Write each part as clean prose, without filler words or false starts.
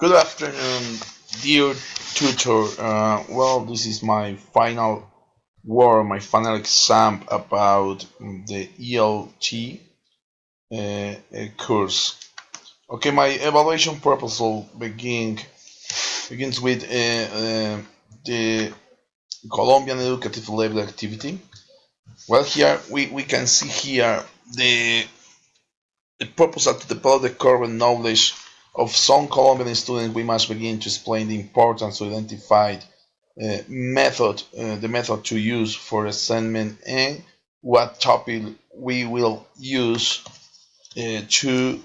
Good afternoon, dear tutor. This is my final my final exam about the ELT course. Okay, my evaluation proposal begins with the Colombian educative level activity. Well, here we can see here the proposal to develop the current knowledge of some Colombian students. We must begin to explain the importance to identify the method to use for assignment and what topic we will use to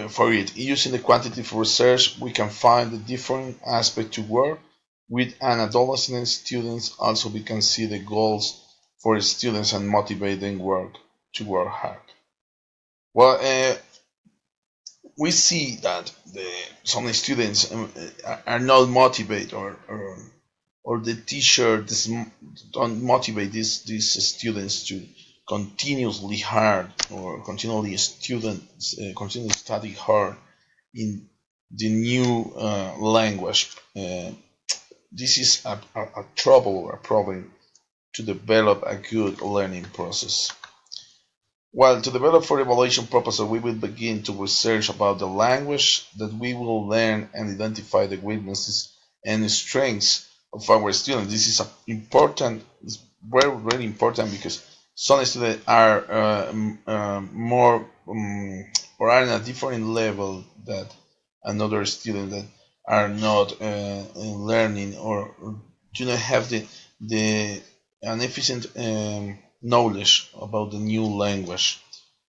for it. Using the quantitative research, we can find the different aspects to work with an adolescent students. Also, we can see the goals for students and motivate them to work hard. Well, we see that some students are not motivated or the teacher don't motivate these students to continuously hard or continually study hard in the new language. This is a trouble or a problem to develop a good learning process. While to develop for evaluation purposes, we will begin to research about the language that we will learn and identify the weaknesses and strengths of our students. This is important, it's very, very important because some students are more or are in a different level that another student that are not learning or do not have the an efficient knowledge about the new language.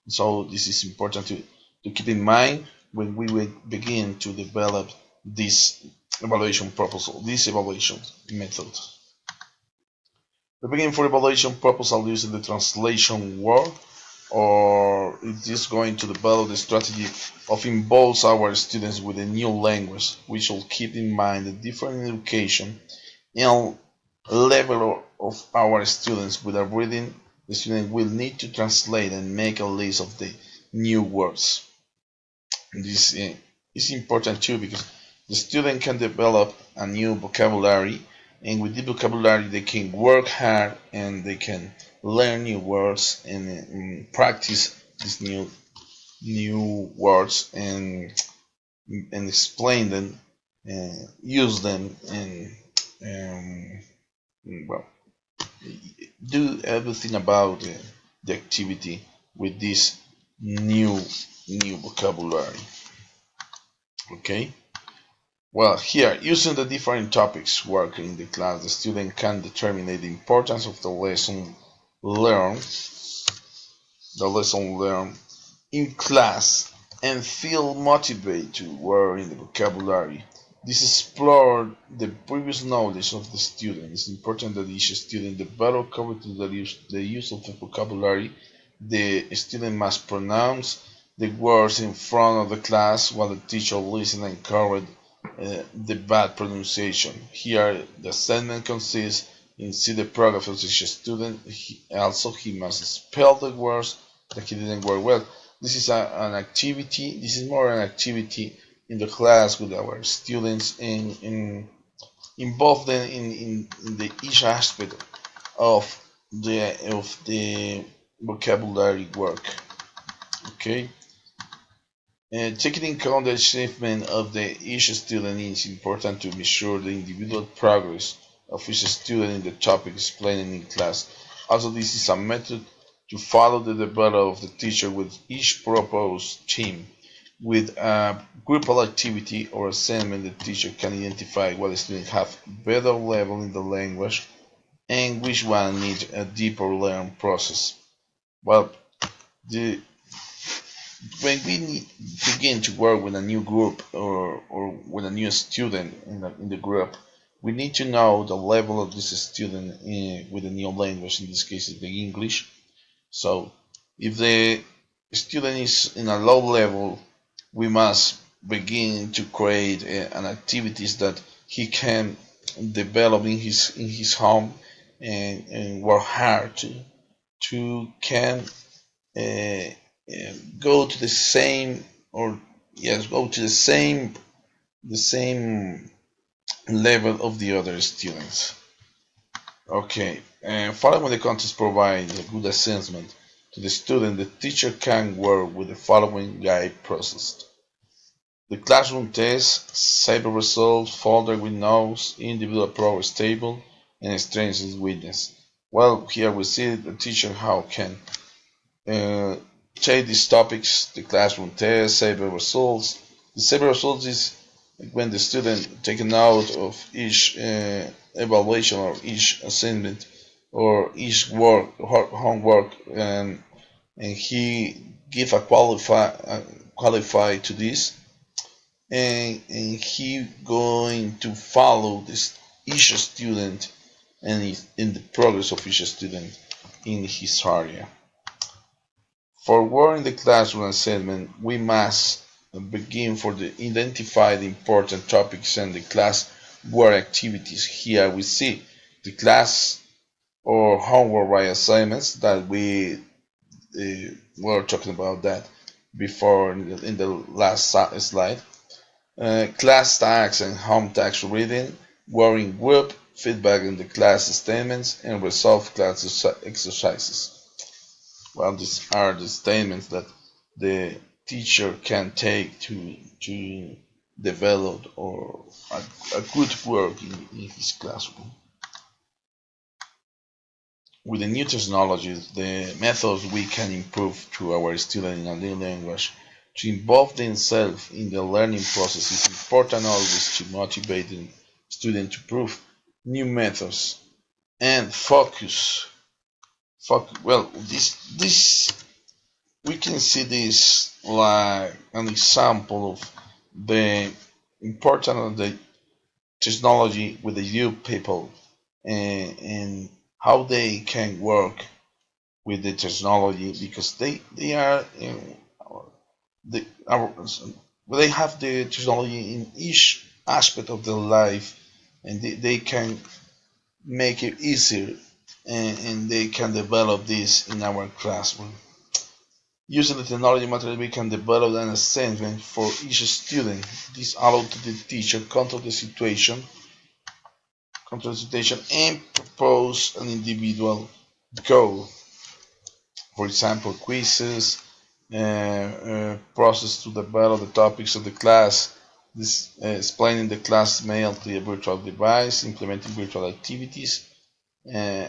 So this is important to keep in mind when we will begin to develop this evaluation proposal, this evaluation method. We begin for evaluation proposal using the translation word, or it is going to develop the strategy of involves our students with a new language. We should keep in mind the different education and level of our students with a reading. The student will need to translate and make a list of the new words. This is important too because the student can develop a new vocabulary, and with the vocabulary they can work hard and they can learn new words and practice these new words and explain them, use them, and well, do everything about the activity with this new vocabulary. Okay. Well, here, using the different topics working in the class, the student can determine the importance of learned, the lesson learned in class, and feel motivated to work in the vocabulary. This explores the previous knowledge of the student. It's important that each student develop the use of the vocabulary. The student must pronounce the words in front of the class while the teacher listens and corrects the bad pronunciation. Here, the assignment consists in see the progress of each student. He must spell the words that he didn't work well. This is an activity. This is more an activity in the class with our students and involve them in the each aspect of the vocabulary work. Okay. Taking in account the achievement of each student is important to measure the individual progress of each student in the topic explained in class. Also, this is a method to follow the development of the teacher with each proposed theme. With a group activity or assignment, the teacher can identify what students have better level in the language and which one needs a deeper learning process. Well, the when we begin to work with a new group or with a new student in the group, we need to know the level of this student with a new language. In this case, is the English. So, if the student is in a low level, we must begin to create an activities that he can develop in his home and work hard to can go to the same or yes go to the same the same level of the other students. Okay, and following the context provides a good assessment to the student. The teacher can work with the following guide process. The classroom test, sample results, folder with notes, individual progress table, and strengths witness. Well, here we see the teacher how can uh, take these topics, the classroom test, sample results. The sample results is when the student take a note of each evaluation or each assignment or each work homework, and he give a qualify to this, and he going to follow this each student and in the progress of each student in his area. For work in the classroom assignment, we must begin for the identified important topics and the class work activities. Here we see the class or homework by assignments that we were talking about that before in the last slide. Class tasks and home task reading, work in group, feedback in the class statements, and resolve class exercises. Well, these are the statements that the teacher can take to develop or a good work in his classroom. With the new technologies, the methods we can improve to our students in a new language to involve themselves in the learning process is important always to motivate the student to prove new methods and focus. Well, this we can see this like an example of the importance of the technology with the youth people, and how they can work with the technology because they are they are they have the technology in each aspect of their life, and they can make it easier, and they can develop this in our classroom. Using the technology material, we can develop an assignment for each student. This allows the teacher control the situation, and propose an individual goal. For example, quizzes, process to develop the topics of the class, this explaining the class mail to a virtual device, implementing virtual activities. Uh,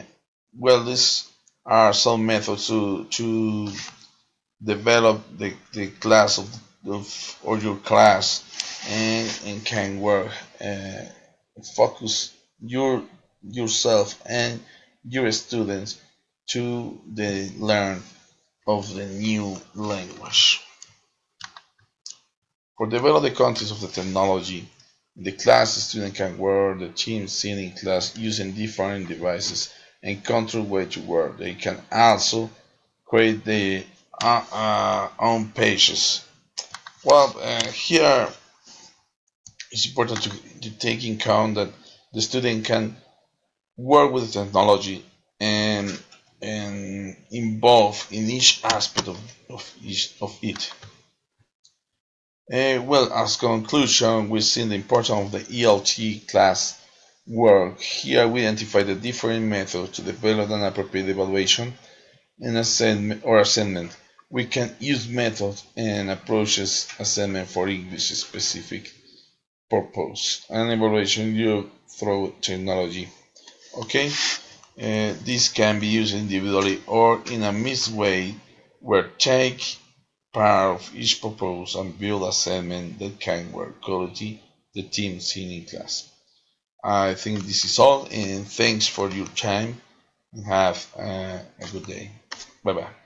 well, these are some methods to develop the class of or your class, and can work, focus yourself and your students to the learn of the new language. For develop the context of the technology, in the class the student can work the team seen in class using different devices and control way to work. They can also create their own pages. Well, here it's important to take in account that the student can work with the technology and involve in each aspect of it. Well, as conclusion, we've seen the importance of the ELT class work. Here we identify the different methods to develop an appropriate evaluation and assignment. We can use methods and approaches assignment for English specific purpose and evaluation you through technology. Okay, this can be used individually or in a mixed way, where take part of each proposal and build assignment that can work quality the team seen in class. I think this is all, and thanks for your time, and have a good day. Bye bye.